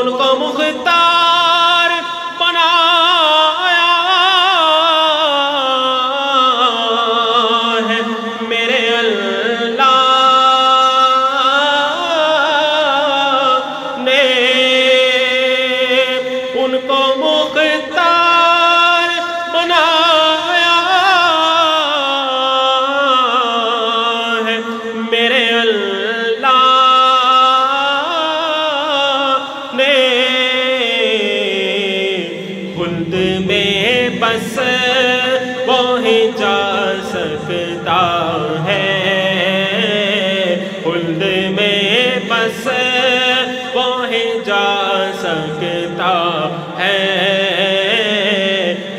ان کو مختار بنایا ہے میرے اللہ نے، ان کو مختار بنایا ہے میرے اللہ نے، خلد میں بس وہی جا سکتا ہے، خلد میں بس وہی جا سکتا ہے،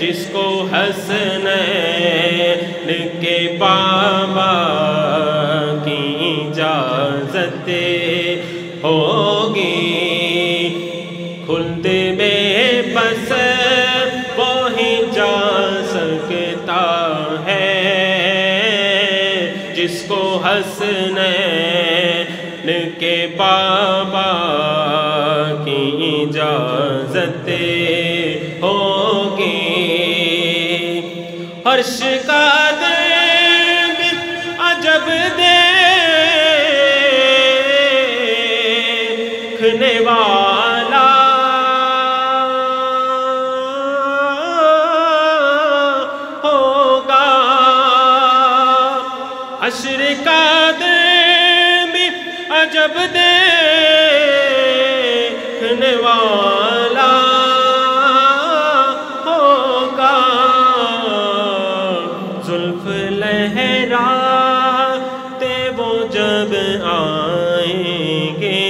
جس کو حسنین کے بابا کی اجازت ہوگی، خلد میں بس وہی جا سکتا ہے، جس کو حسنین کے بابا کی اجازت ہوگی۔ عرش کا درب عجب دیکھنے والا ہوگا، حشر کا درب عجب دیکھنے والا ہوگا، زلف لہراتے وہ جب آئیں گے،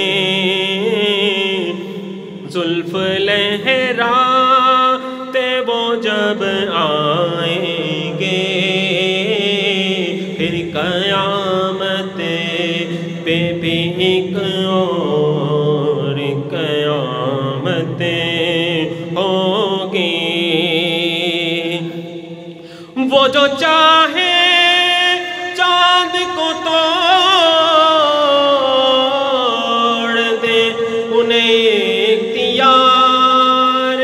زلف لہراتے وہ جب آئیں گے، پھر قیامت پہ بھی ایک اور قیامتیں ہوگی، وہ جو چاہے چاند کو توڑ دے، انہیں اختیار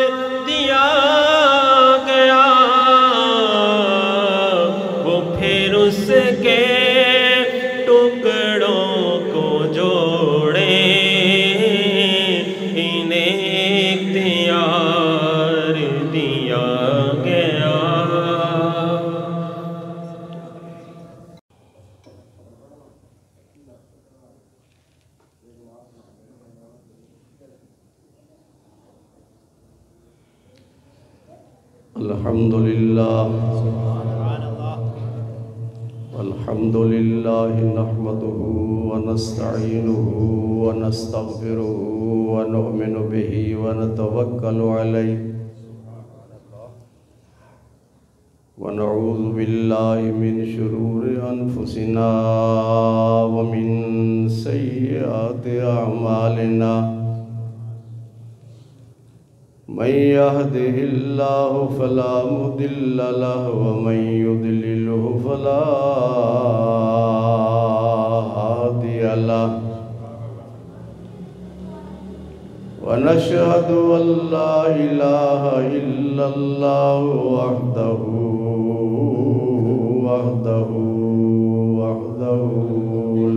دیا گیا، وہ پھر اس کے ٹکڑوں کو جوڑے، انہیں اختیار دیا گیا۔ الحمد لله نحمده ونستعينه ونستغفره ونؤمن به ونتوكل عليه ونعوذ بالله من شرور أنفسنا ومن سيئات أعمالنا، من يهده الله فلا مضل له ومن يضلله فلا هادي له، ونشهد أن لا إله إلا الله وحده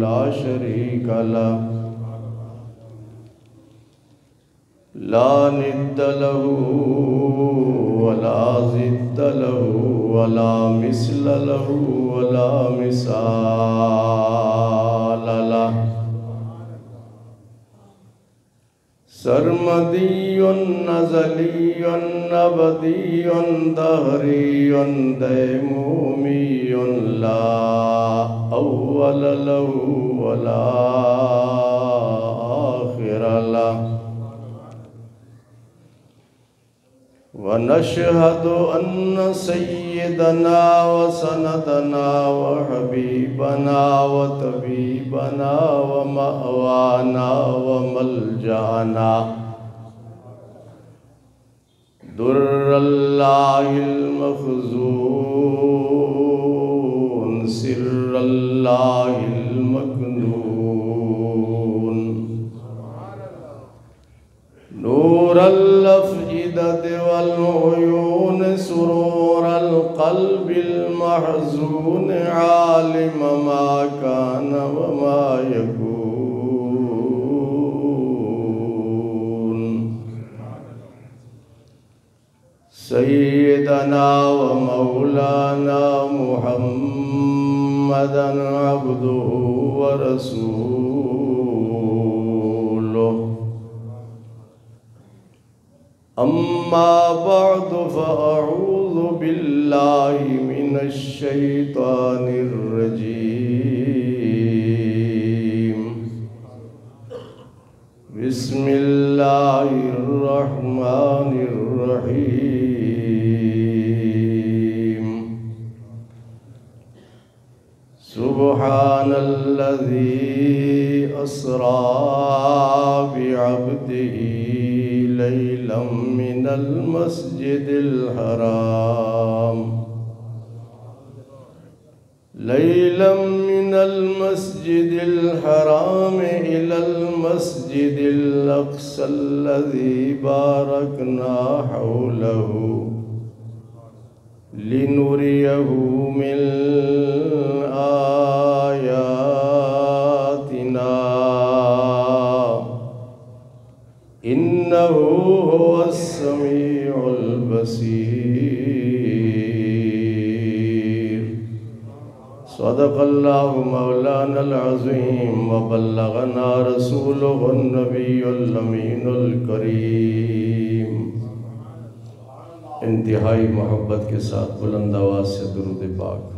لا شريك له، لا ند له ولا ضد له ولا مثل له ولا مثال له، سرمدي أزلي أبدي دهري ديمومي، لا أول له ولا آخر له، ونشهد أن سيدنا وسندنا وحبيبنا وطبيبنا ومأوانا وملجأنا در الله المخزون سر الله المكنون نور الأفئدة والعيون سرور القلب المحزون عالم ما كان وما يكون سيدنا ومولانا محمدا عبده ورسوله أما بعد فأعوذ بالله من الشيطان الرجيم بسم الله الرحمن الرحيم سبحان الذي أسرى بعبده ليلا من المسجد الحرام إلى المسجد الأقصى الذي باركنا حوله لنريه من آياتنا إنه هو السميع البصير صدق الله مولانا العظيم وبلغنا رسوله النبي الأمين الكريم انتہائی محبت کے ساتھ بلند آواز سے درود پاک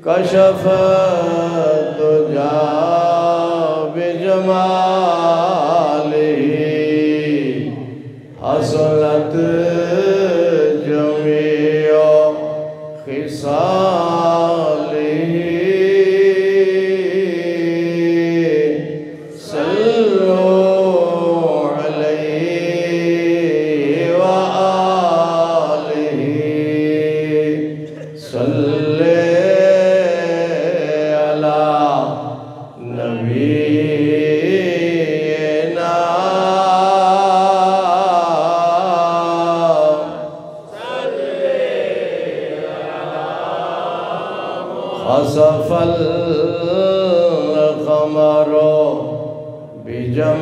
کشف الدجى بجماله حصلت جميع خصاله صلوا عليه وآله صلوا خسف القمر بجماله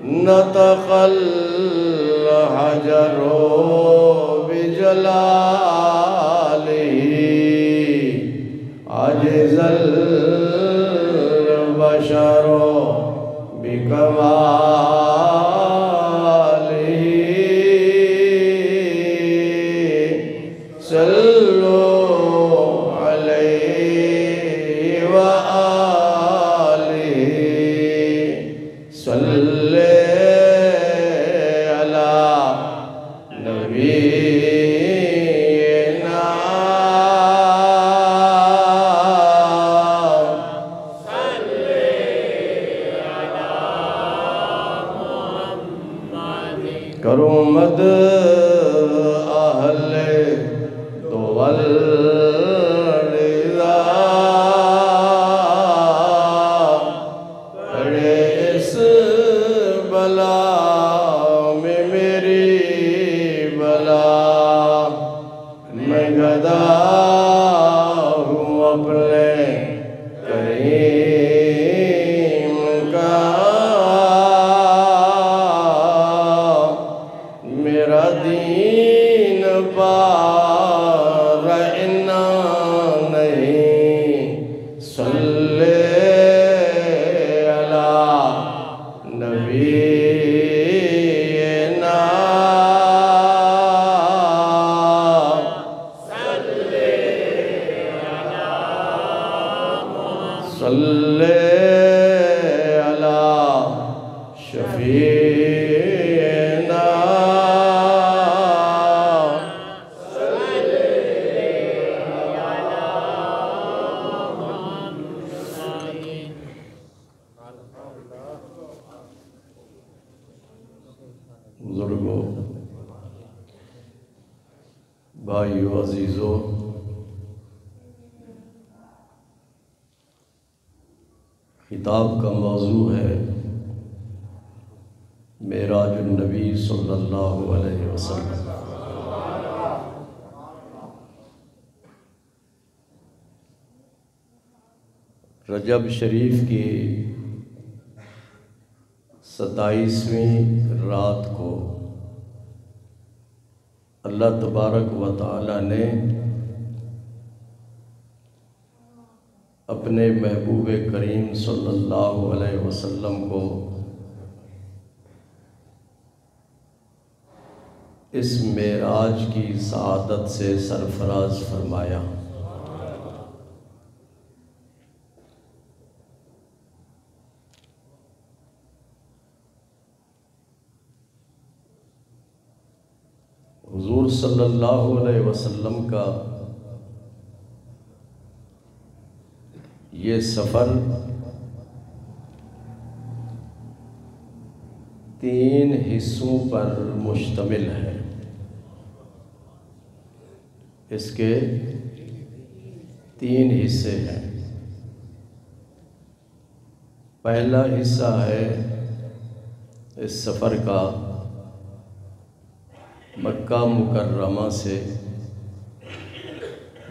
نطق الحجر بجلاله عجز البشر بكماله صلوا عليه وآله صل على نبينا صل على محمد کرمد اہل والرضا بڑے اس بلا میں میری بھائیو عزیزو، خطاب کا موضوع ہے معراج النبی صلی اللہ علیہ وسلم۔ رجب شریف کی 27ویں رات کو اللہ تبارک و تعالی نے اپنے محبوب کریم صلی اللہ علیہ وسلم کو اس معراج کی سعادت سے سرفراز فرمایا۔ حضور صلی اللہ علیہ وسلم کا یہ سفر 3 حصوں پر مشتمل ہے۔ اس کے 3 حصے ہیں۔ پہلا حصہ ہے اس سفر کا مکہ مکرمہ سے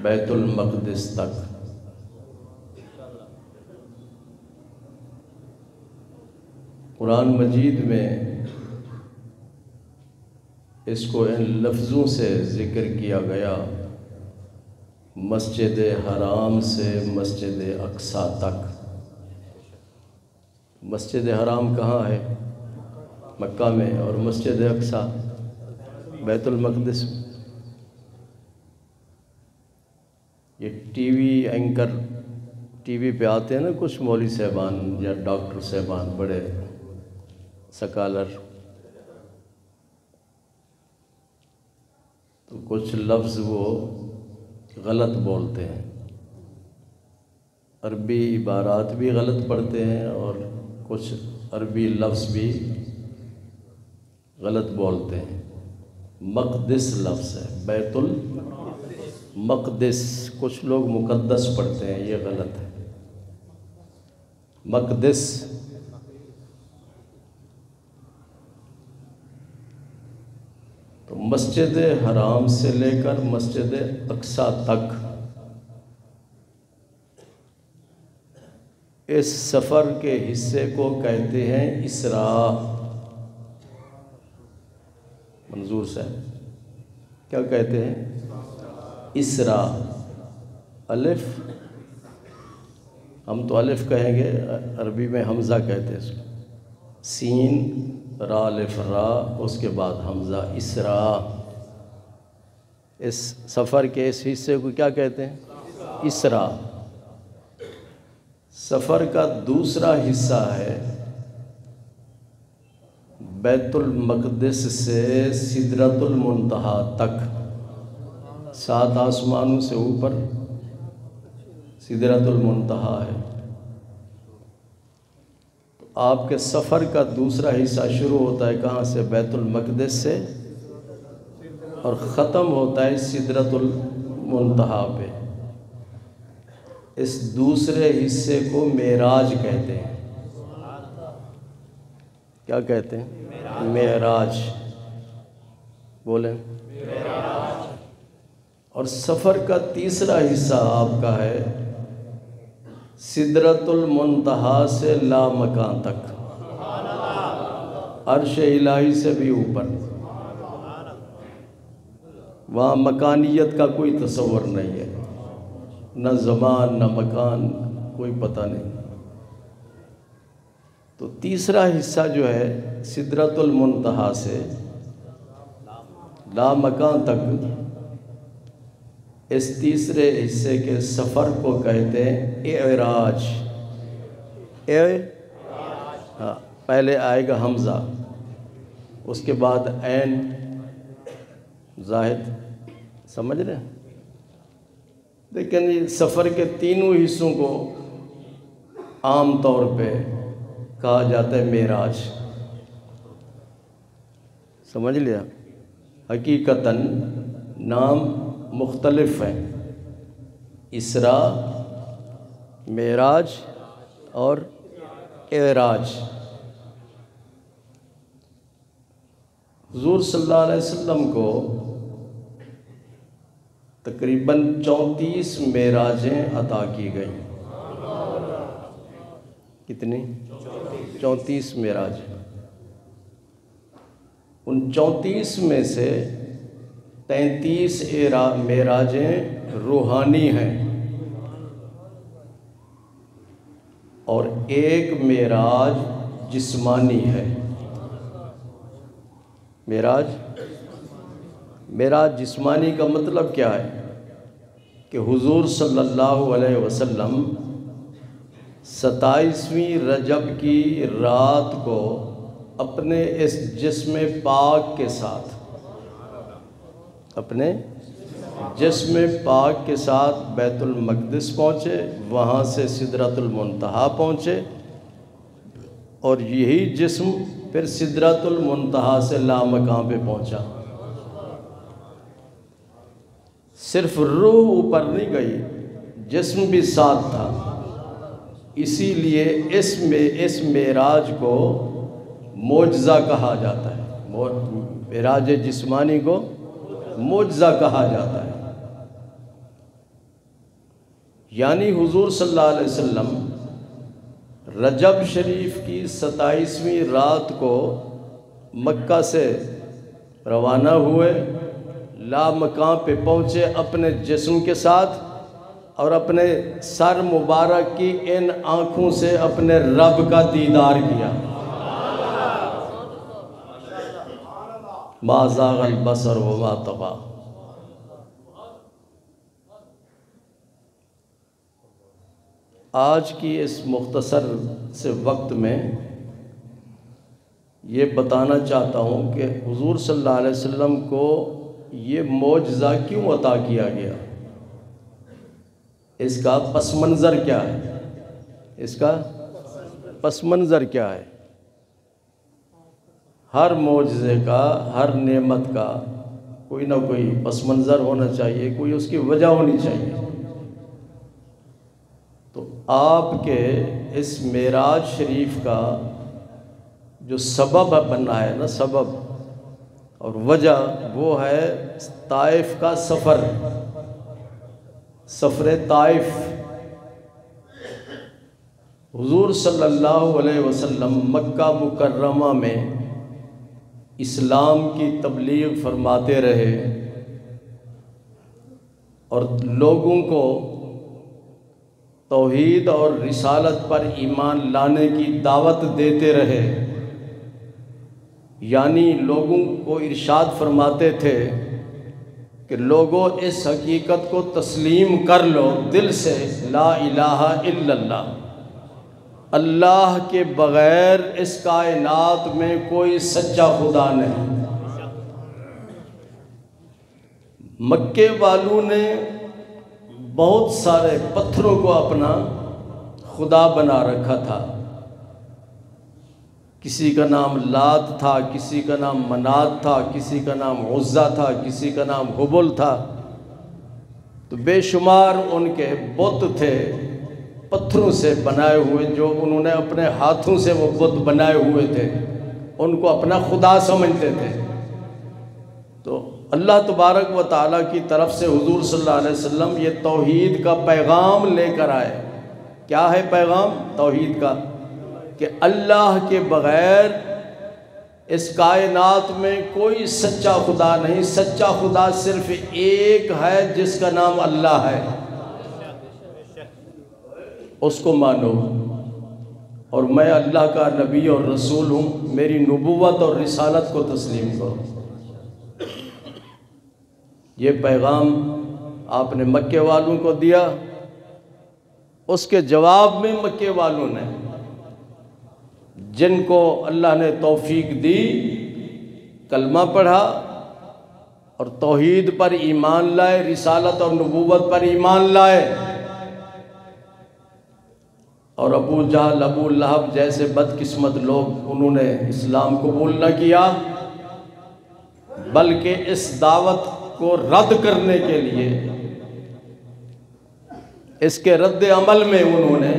بیت المقدس تک۔ قرآن مجید میں اس کو ان لفظوں سے ذکر کیا گیا: مسجد حرام سے مسجد اقصیٰ تک۔ مسجد حرام کہاں ہے؟ مکہ میں، اور مسجد اقصیٰ بیت المقدس۔ یہ T V anchor T V پہ آتے ہیں نا کچھ مولوی صاحبان یا ڈاکٹر صاحبان، بڑے سکالر، تو کچھ لفظ وہ غلط بولتے ہیں، عربی عبارات بھی غلط پڑھتے ہیں اور کچھ عربی لفظ بھی غلط بولتے ہیں۔ مقدس لفظ ہے، بیت المقدس، کچھ لوگ مقدس پڑھتے ہیں، یہ غلط ہے۔ مقدس تو مسجد حرام سے لے کر مسجد اقصیٰ تک اس سفر کے حصے کو کہتے ہیں اسراء۔ منظور صاحب کیا کہتے ہیں؟ اسراء۔ الف، ہم تو الف کہیں گے، عربی میں حمزہ کہتے ہیں اس کو، سین را الف را، اس کے بعد حمزہ، اسراء۔ اس سفر کے اس حصے کو کیا کہتے ہیں؟ اسراء۔ سفر کا دوسرا حصہ ہے بیت المقدس سے سدرۃ المنتہا تک۔ 7 آسمانوں سے اوپر سدرۃ المنتہا ہے۔ تو آپ کے سفر کا دوسرا حصہ شروع ہوتا ہے کہاں سے؟ بیت المقدس سے، اور ختم ہوتا ہے سدرۃ المنتہا پہ۔ اس دوسرے حصے کو معراج کہتے ہیں۔ کیا کہتے ہیں؟ معراج بولیں۔ اور سفر کا تیسرا حصہ آپ کا ہے سدرۃ المنتہا سے لا مکان تک، عرش الہی سے بھی اوپر۔ وہاں مکانیت کا کوئی تصور نہیں ہے، نہ زمان نہ مکان، کوئی پتہ نہیں۔ تو تیسرا حصہ جو ہے سدرۃ المنتہا سے لا مکان تک، اس تیسرے حصے کے سفر کو کہتے ہیں اعراج۔ ہاں، پہلے آئے گا حمزہ، اس کے بعد عین زاہد، سمجھ رہے ہیں؟ لیکن یہ سفر کے تینوں حصوں کو عام طور پہ کہا جاتا ہے معراج۔ سمجھ لیا؟ حقیقتاً نام مختلف ہیں، اسرا، معراج اور اعراج۔ حضور صلی اللہ علیہ وسلم کو تقریباً 34 معراجیں عطا کی گئیں۔ کتنی؟ 34 معراجیں۔ ان 34 میں سے 33 معراجیں روحانی ہیں اور ایک معراج جسمانی ہے۔ معراج جسمانی کا مطلب کیا ہے کہ حضور صلی اللہ علیہ وسلم 27ویں رجب کی رات کو اپنے اس جسم پاک کے ساتھ بیت المقدس پہنچے، وہاں سے سدرۃ المنتہا پہنچے، اور یہی جسم پھر سدرۃ المنتہا سے لامکاں پہ پہنچا۔ صرف روح اوپر نہیں گئی، جسم بھی ساتھ تھا۔ اسی لیے اس معراج کو معجزہ کہا جاتا ہے۔ معراج جسمانی کو معجزہ کہا جاتا ہے۔ یعنی حضور صلی اللہ علیہ وسلم رجب شریف کی 27ویں رات کو مکہ سے روانہ ہوئے، لامکاں پہ پہنچے اپنے جسم کے ساتھ، اور اپنے سر مبارک کی ان آنکھوں سے اپنے رب کا دیدار کیا۔ ما زاغ البصر وما طغى۔ آج کی اس مختصر سے وقت میں یہ بتانا چاہتا ہوں کہ حضور صلی اللہ علیہ وسلم کو یہ معجزہ کیوں عطا کیا گیا، اس کا پس منظر کیا ہے۔ ہر معجزے کا، ہر نعمت کا کوئی نہ کوئی پس منظر ہونا چاہیے، کوئی اس کی وجہ ہونی چاہیے۔ تو آپ کے اس معراج شریف کا جو سبب بنا ہے نا، سبب اور وجہ، وہ ہے طائف کا سفر طائف۔ حضور صلی اللہ علیہ وسلم مکہ مکرمہ میں اسلام کی تبلیغ فرماتے رہے اور لوگوں کو توحید اور رسالت پر ایمان لانے کی دعوت دیتے رہے۔ یعنی لوگوں کو ارشاد فرماتے تھے کہ لوگوں اس حقیقت کو تسلیم کر لو دل سے، لا الہ الا اللہ، اللہ کے بغیر اس کائنات میں کوئی سچا خدا نہیں۔ مکے والوں نے بہت سارے پتھروں کو اپنا خدا بنا رکھا تھا۔ کسی کا نام لات تھا، کسی کا نام منات تھا، کسی کا نام عزا تھا، کسی کا نام ہبل تھا۔ تو بے شمار ان کے بت تھے پتھروں سے بنائے ہوئے، جو انہوں نے اپنے ہاتھوں سے وہ بت بنائے ہوئے تھے، ان کو اپنا خدا سمجھتے تھے۔ تو اللہ تبارک و تعالیٰ کی طرف سے حضور صلی اللہ علیہ وسلم یہ توحید کا پیغام لے کر آئے۔ کیا ہے پیغام توحید کا؟ کہ اللہ کے بغیر اس کائنات میں کوئی سچا خدا نہیں، سچا خدا صرف ایک ہے جس کا نام اللہ ہے، اس کو مانو، اور میں اللہ کا نبی اور رسول ہوں، میری نبوت اور رسالت کو تسلیم کرو۔ یہ پیغام آپ نے مکے والوں کو دیا۔ اس کے جواب میں مکے والوں نے، جن کو اللہ نے توفیق دی، کلمہ پڑھا اور توحید پر ایمان لائے، رسالت اور نبوت پر ایمان لائے، اور ابو جہل، ابو لہب جیسے بدقسمت لوگ، انہوں نے اسلام قبول نہ کیا، بلکہ اس دعوت کو رد کرنے کے لیے اس کے رد عمل میں انہوں نے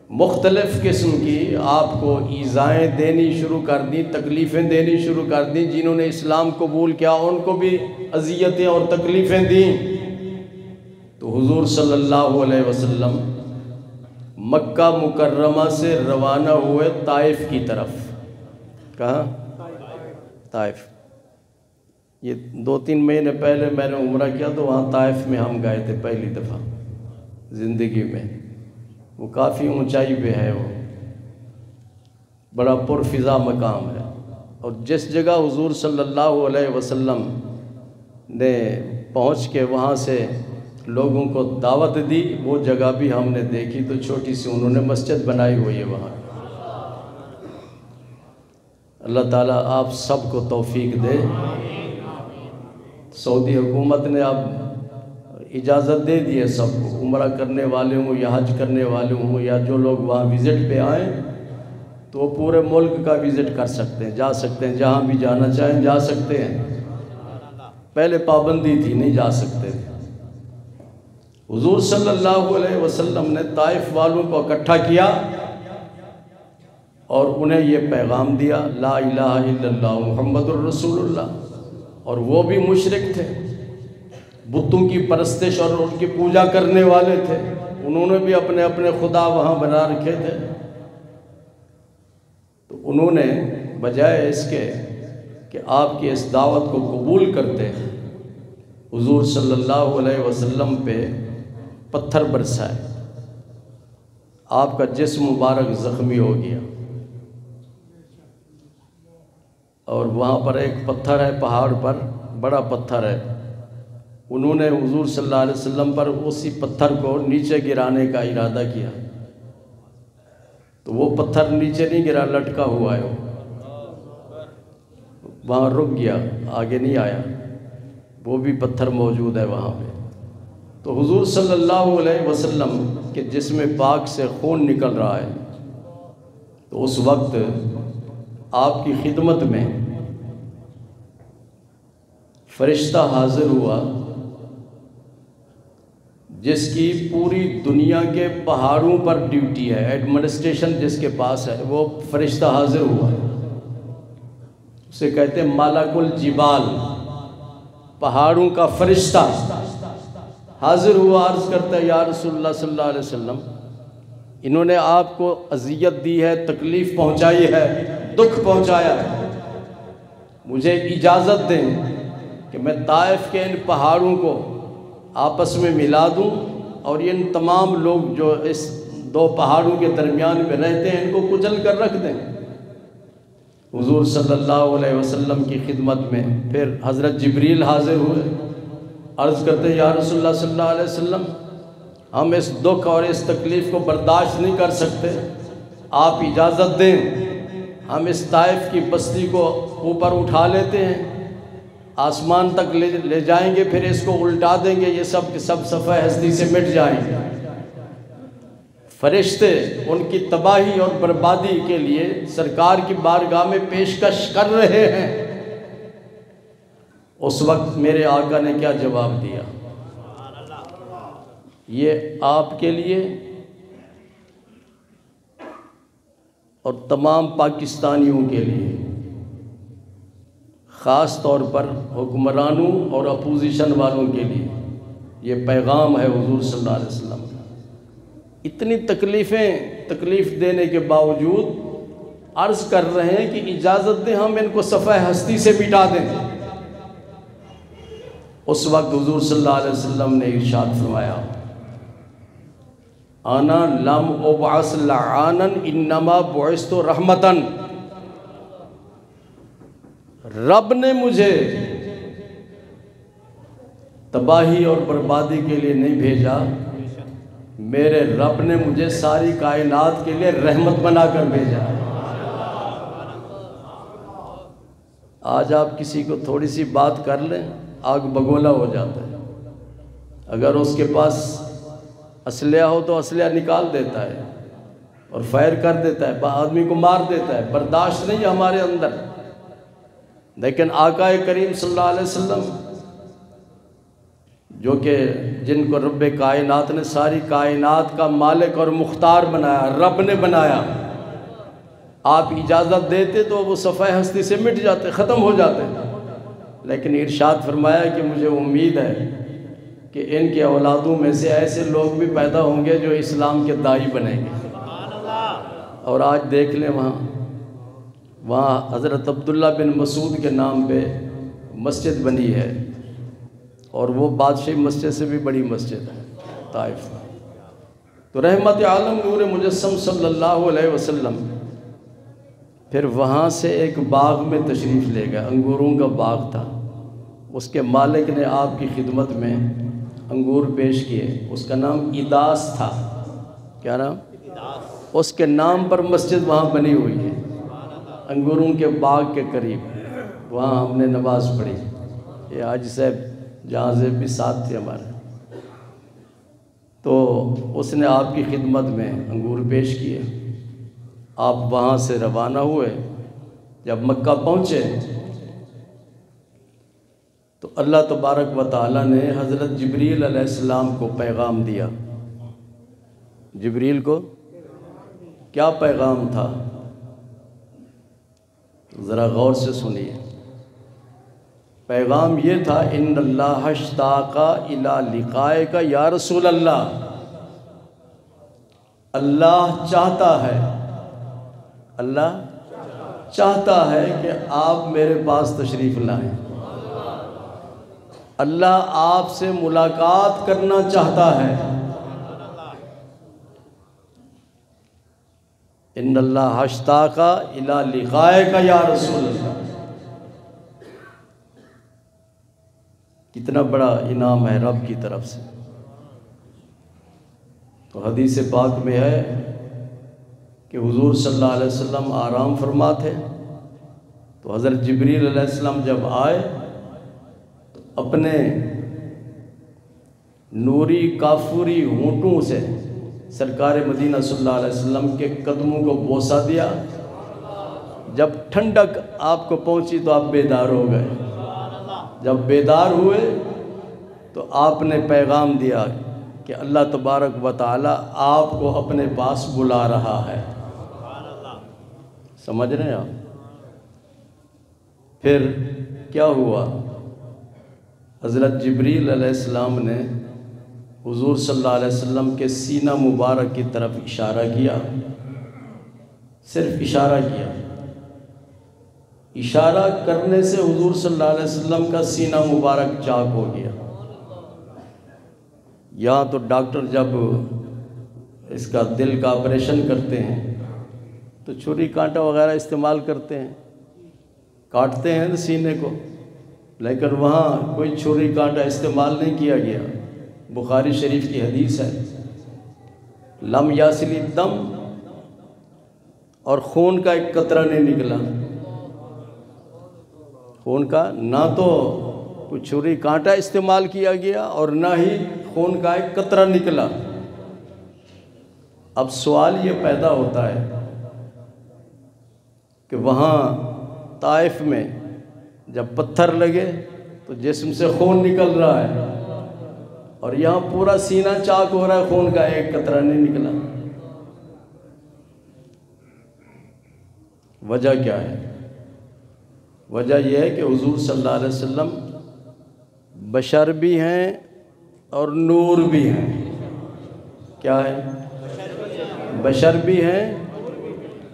مختلف قسم کی آپ کو ایذائیں دینی شروع کر دیں، تکلیفیں دینی شروع کر دیں۔ جنہوں نے اسلام قبول کیا ان کو بھی اذیتیں اور تکلیفیں دیں۔ تو حضور صلی اللہ علیہ وسلم مکہ مکرمہ سے روانہ ہوئے طائف کی طرف۔ کہاں؟ طائف۔ یہ 2-3 مہینے پہلے میں نے عمرہ کیا تو وہاں طائف میں ہم گئے تھے پہلی دفعہ زندگی میں۔ وہ کافی اونچائی پہ ہے، وہ بڑا پرفضا مقام ہے، اور جس جگہ حضور صلی اللہ علیہ وسلم نے پہنچ کے وہاں سے لوگوں کو دعوت دی، وہ جگہ بھی ہم نے دیکھی۔ تو چھوٹی سی انہوں نے مسجد بنائی ہوئی ہے وہاں۔ اللہ تعالیٰ آپ سب کو توفیق دے۔ سعودی حکومت نے اب اجازت دے دی ہے سب کو، عمرہ کرنے والے ہوں یا حج کرنے والے ہوں یا جو لوگ وہاں وزٹ پہ آئیں تو وہ پورے ملک کا وزٹ کر سکتے ہیں، جا سکتے ہیں، جہاں بھی جانا چاہیں جا سکتے ہیں۔ پہلے پابندی تھی، نہیں جا سکتے تھے۔ حضور صلی اللہ علیہ وسلم نے طائف والوں کو اکٹھا کیا اور انہیں یہ پیغام دیا، لا الہ الا اللہ محمد الرسول اللہ۔ اور وہ بھی مشرک تھے، بتوں کی پرستش اور ان کی پوجا کرنے والے تھے، انہوں نے بھی اپنے اپنے خدا وہاں بنا رکھے تھے۔ تو انہوں نے بجائے اس کے کہ آپ کی اس دعوت کو قبول کرتے حضور صلی اللہ علیہ وسلم پہ پتھر برسائے، آپ کا جسم مبارک زخمی ہو گیا۔ اور وہاں پر ایک پتھر ہے پہاڑ پر، بڑا پتھر ہے، انہوں نے حضور صلی اللہ علیہ وسلم پر اسی پتھر کو نیچے گرانے کا ارادہ کیا، تو وہ پتھر نیچے نہیں گرا، لٹکا ہوا ہے، وہاں رک گیا، آگے نہیں آیا، وہ بھی پتھر موجود ہے وہاں پہ۔ تو حضور صلی اللہ علیہ وسلم کے جسم پاک سے خون نکل رہا ہے، تو اس وقت آپ کی خدمت میں فرشتہ حاضر ہوا جس کی پوری دنیا کے پہاڑوں پر ڈیوٹی ہے، ایڈمنسٹریشن جس کے پاس ہے، وہ فرشتہ حاضر ہوا، اسے کہتے ہیں ملک الجبال، پہاڑوں کا فرشتہ حاضر ہوا، عرض کرتا ہے یا رسول اللہ صلی اللہ علیہ وسلم، انہوں نے آپ کو اذیت دی ہے، تکلیف پہنچائی ہے، دکھ پہنچایا ہے، مجھے اجازت دیں کہ میں طائف کے ان پہاڑوں کو آپس میں ملا دوں اور ان تمام لوگ جو اس 2 پہاڑوں کے درمیان میں رہتے ہیں ان کو کچل کر رکھ دیں۔ حضور صلی اللہ علیہ وسلم کی خدمت میں پھر حضرت جبریل حاضر ہوئے، عرض کرتے ہیں یا رسول اللہ صلی اللہ علیہ وسلم، ہم اس دکھ اور اس تکلیف کو برداشت نہیں کر سکتے، آپ اجازت دیں، ہم اس طائف کی بستی کو اوپر اٹھا لیتے ہیں، آسمان تک لے جائیں گے، پھر اس کو الٹا دیں گے، یہ سب کے سب صفحہ ہستی سے مٹ جائیں گے۔ فرشتے ان کی تباہی اور بربادی کے لیے سرکار کی بارگاہ میں پیشکش کر رہے ہیں۔ اس وقت میرے آقا نے کیا جواب دیا؟ یہ آپ کے لیے اور تمام پاکستانیوں کے لیے، خاص طور پر حکمرانوں اور اپوزیشن والوں کے لیے یہ پیغام ہے حضور صلی اللہ علیہ وسلم کا۔ اتنی تکلیف دینے کے باوجود عرض کر رہے ہیں کہ اجازت دیں ہم ان کو صفحہ ہستی سے مٹا دیں۔ اس وقت حضور صلی اللہ علیہ وسلم نے ارشاد فرمایا، انا لم ابعث لعانا انما بعثت رحمتاً، رب نے مجھے تباہی اور بربادی کے لیے نہیں بھیجا، میرے رب نے مجھے ساری کائنات کے لیے رحمت بنا کر بھیجا۔ آج آپ کسی کو تھوڑی سی بات کر لیں، آگ بگولا ہو جاتا ہے، اگر اس کے پاس اسلحہ ہو تو اسلحہ نکال دیتا ہے اور فائر کر دیتا ہے، آدمی کو مار دیتا ہے، برداشت نہیں ہے ہمارے اندر۔ لیکن آقا کریم صلی اللہ علیہ وسلم جو کہ جن کو رب کائنات نے ساری کائنات کا مالک اور مختار بنایا، رب نے بنایا، آپ اجازت دیتے تو وہ صفحہ ہستی سے مٹ جاتے، ختم ہو جاتے، لیکن ارشاد فرمایا کہ مجھے امید ہے کہ ان کے اولادوں میں سے ایسے لوگ بھی پیدا ہوں گے جو اسلام کے داعی بنیں گے۔ اور آج دیکھ لیں وہاں حضرت عبداللہ بن مسعود کے نام پہ مسجد بنی ہے، اور وہ بادشاہی مسجد سے بھی بڑی مسجد ہے طائف۔ تو رحمت عالم نور مجسم صلی اللہ علیہ وسلم پھر وہاں سے ایک باغ میں تشریف لے گئے، انگوروں کا باغ تھا، اس کے مالک نے آپ کی خدمت میں انگور پیش کیے، اس کا نام اداس تھا۔ کیا نام؟ اس کے نام پر مسجد وہاں بنی ہوئی ہے، انگوروں کے باغ کے قریب، وہاں ہم نے نماز پڑھی۔ یہ حاجی صاحب جہاں سے بھی ساتھ تھے ہمارے، تو اس نے آپ کی خدمت میں انگور پیش کیے۔ آپ وہاں سے روانہ ہوئے، جب مکہ پہنچے تو اللہ تبارک و تعالیٰ نے حضرت جبریل علیہ السلام کو پیغام دیا۔ جبریل کو کیا پیغام تھا؟ ذرا غور سے سنیے۔ پیغام یہ تھا، ان اللہ اشتاق الی لقائک یا رسول اللہ، اللہ چاہتا ہے، اللہ چاہتا ہے کہ آپ میرے پاس تشریف لائیں، اللہ آپ سے ملاقات کرنا چاہتا ہے۔ ان اللہ اشتاق الی لقائک یا رسول اللہ، کتنا بڑا انعام ہے رب کی طرف سے۔ تو حدیث پاک میں ہے کہ حضور صلی اللہ علیہ وسلم آرام فرما تھے، تو حضرت جبریل علیہ السلام جب آئے تو اپنے نوری کافوری ہونٹوں سے سرکار مدینہ صلی اللہ علیہ وسلم کے قدموں کو بوسہ دیا۔ جب ٹھنڈک آپ کو پہنچی تو آپ بیدار ہو گئے، جب بیدار ہوئے تو آپ نے پیغام دیا کہ اللہ تبارک و تعالیٰ آپ کو اپنے پاس بلا رہا ہے۔ سمجھ رہے ہیں آپ؟ پھر کیا ہوا؟ حضرت جبریل علیہ السلام نے حضور صلی اللہ علیہ وسلم کے سینہ مبارک کی طرف اشارہ کیا، صرف اشارہ کیا، اشارہ کرنے سے حضور صلی اللہ علیہ وسلم کا سینہ مبارک چاک ہو گیا۔ یہاں تو ڈاکٹر جب اس کا دل کا آپریشن کرتے ہیں تو چھری کانٹا وغیرہ استعمال کرتے ہیں، کاٹتے ہیں سینے کو، لیکن وہاں کوئی چھری کانٹا استعمال نہیں کیا گیا۔ بخاری شریف کی حدیث ہے، لم یاسل الدم، اور خون کا ایک قطرہ نہیں نکلا، خون کا نہ تو کوئی چھری کانٹا استعمال کیا گیا اور نہ ہی خون کا ایک قطرہ نکلا۔ اب سوال یہ پیدا ہوتا ہے کہ وہاں طائف میں جب پتھر لگے تو جسم سے خون نکل رہا ہے، اور یہاں پورا سینہ چاک ہو رہا ہے، خون کا ایک قطرہ نہیں نکلا۔ وجہ کیا ہے؟ وجہ یہ ہے کہ حضور صلی اللہ علیہ وسلم بشر بھی ہیں اور نور بھی ہیں۔ کیا ہے؟ بشر بھی ہیں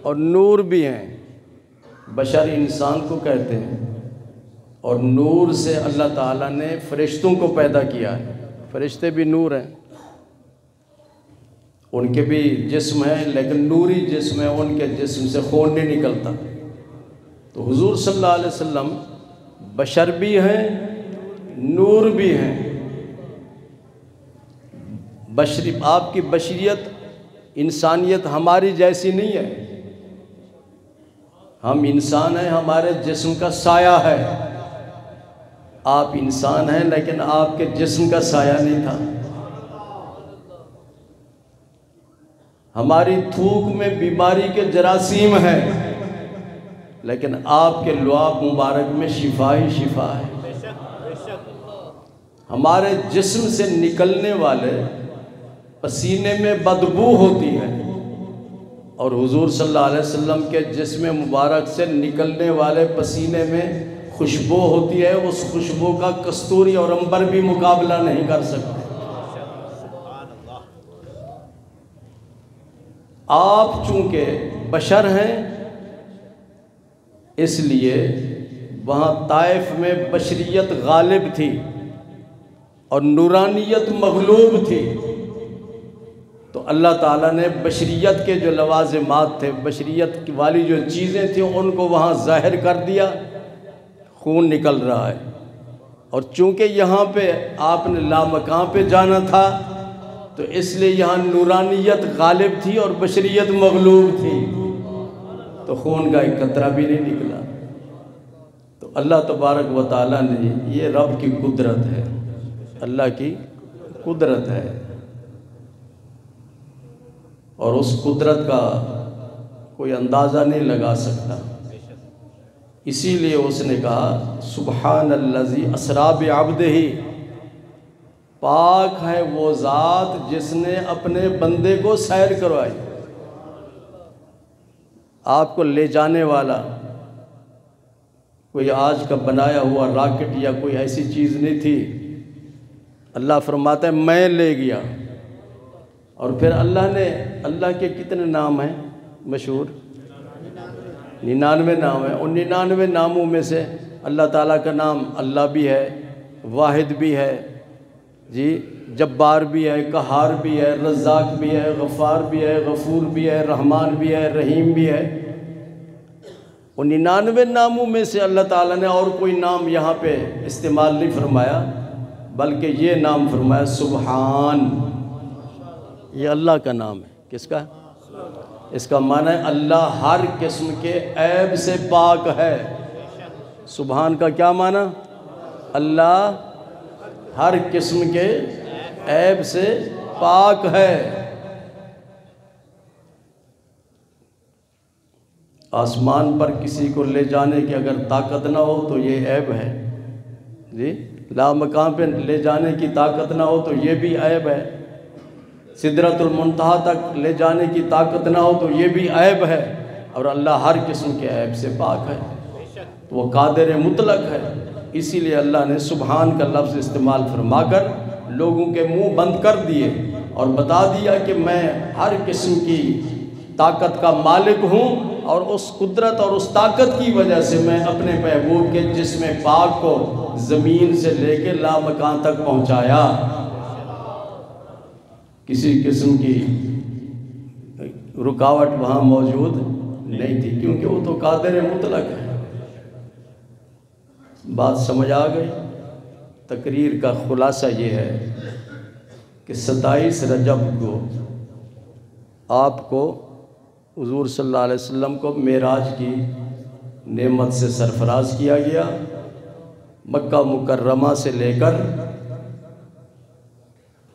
اور نور بھی ہیں۔ بشر انسان کو کہتے ہیں، اور نور سے اللہ تعالیٰ نے فرشتوں کو پیدا کیا ہے۔ فرشتے بھی نور ہیں، ان کے بھی جسم ہیں، لیکن نوری جسم ہے، ان کے جسم سے خون نہیں نکلتا۔ تو حضور صلی اللہ علیہ وسلم بشر بھی ہیں، نور بھی ہیں۔ آپ کی بشریت، انسانیت ہماری جیسی نہیں ہے۔ ہم انسان ہیں، ہمارے جسم کا سایہ ہے۔ آپ انسان ہیں لیکن آپ کے جسم کا سایہ نہیں تھا۔ ہماری تھوک میں بیماری کے جراثیم ہیں، لیکن آپ کے لعاب مبارک میں شفا ہی شفا ہے۔ ہمارے جسم سے نکلنے والے پسینے میں بدبو ہوتی ہے، اور حضور صلی اللہ علیہ وسلم کے جسم مبارک سے نکلنے والے پسینے میں خوشبو ہوتی ہے، اس خوشبو کا کستوری اور عنبر بھی مقابلہ نہیں کر سکتے۔ آپ چونکہ بشر ہیں، اس لیے وہاں طائف میں بشریت غالب تھی اور نورانیت مغلوب تھی، تو اللہ تعالیٰ نے بشریت کے جو لوازمات تھے، بشریت والی جو چیزیں تھیں، ان کو وہاں ظاہر کر دیا، خون نکل رہا ہے۔ اور چونکہ یہاں پہ آپ نے لامکاں پہ جانا تھا، تو اس لیے یہاں نورانیت غالب تھی اور بشریت مغلوب تھی، تو خون کا ایک قطرہ بھی نہیں نکلا۔ تو اللہ تبارک و تعالیٰ نے، یہ رب کی قدرت ہے، اللہ کی قدرت ہے، اور اس قدرت کا کوئی اندازہ نہیں لگا سکتا۔ اسی لیے اس نے کہا سبحان الذی اسریٰ بعبدہ، پاک ہے وہ ذات جس نے اپنے بندے کو سیر کروائی۔ آپ کو لے جانے والا کوئی آج کا بنایا ہوا راکٹ یا کوئی ایسی چیز نہیں تھی، اللہ فرماتا ہے میں لے گیا۔ اور پھر اللہ کے کتنے نام ہیں مشہور؟ 99 نام ہیں۔ ان 99 ناموں میں سے اللہ تعالیٰ کا نام اللہ بھی ہے، واحد بھی ہے، جی جبار بھی ہے، قہار بھی ہے، رزاق بھی ہے، غفار بھی ہے، غفور بھی ہے، رحمان بھی ہے، رحیم بھی ہے۔ ان 99 ناموں میں سے اللہ تعالیٰ نے اور کوئی نام یہاں پہ استعمال نہیں فرمایا، بلکہ یہ نام فرمایا سبحان۔ یہ اللہ کا نام ہے، کس کا؟ اس کا معنی ہے اللہ ہر قسم کے عیب سے پاک ہے۔ سبحان کا کیا معنی؟ اللہ ہر قسم کے عیب سے پاک ہے۔ آسمان پر کسی کو لے جانے کی اگر طاقت نہ ہو تو یہ عیب ہے، جی لامکان پہ لے جانے کی طاقت نہ ہو تو یہ بھی عیب ہے، سدرۃ المنتہا تک لے جانے کی طاقت نہ ہو تو یہ بھی عیب ہے، اور اللہ ہر قسم کے عیب سے پاک ہے، وہ قادر مطلق ہے۔ اسی لیے اللہ نے سبحان کا لفظ استعمال فرما کر لوگوں کے منہ بند کر دیے اور بتا دیا کہ میں ہر قسم کی طاقت کا مالک ہوں، اور اس قدرت اور اس طاقت کی وجہ سے میں اپنے محبوب کے جسم پاک کو زمین سے لے کے لامکان تک پہنچایا۔ کسی قسم کی رکاوٹ وہاں موجود نہیں تھی، کیونکہ وہ تو قادر مطلق ہے۔ بات سمجھ آ گئی؟ تقریر کا خلاصہ یہ ہے کہ 27 رجب کو آپ کو حضور صلی اللہ علیہ وسلم کو معراج کی نعمت سے سرفراز کیا گیا۔ مکہ مکرمہ سے لے کر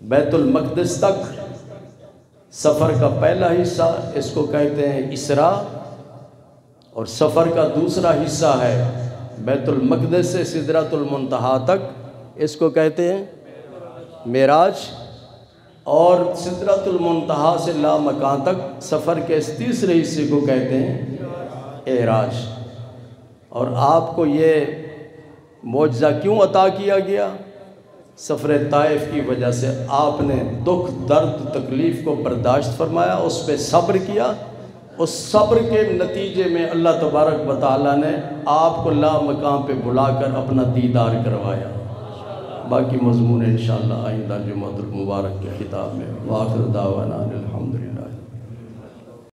بیت المقدس تک سفر کا پہلا حصہ اس کو کہتے ہیں اسراء، اور سفر کا دوسرا حصہ ہے بیت المقدس سے سدرۃ المنتہا تک، اس کو کہتے ہیں معراج، اور سدرۃ المنتہا سے لامکان تک سفر کے اس تیسرے حصے کو کہتے ہیں اعراج۔ اور آپ کو یہ معجزہ کیوں عطا کیا گیا؟ سفر طائف کی وجہ سے آپ نے دکھ درد تکلیف کو برداشت فرمایا، اس پہ صبر کیا، اس صبر کے نتیجے میں اللہ تبارک و تعالیٰ نے آپ کو لامکان پہ بلا کر اپنا دیدار کروایا۔ باقی مضمون انشاءاللہ آئندہ جمعۃ المبارک کے خطاب میں۔ وآخر دعوانا الحمدللہ۔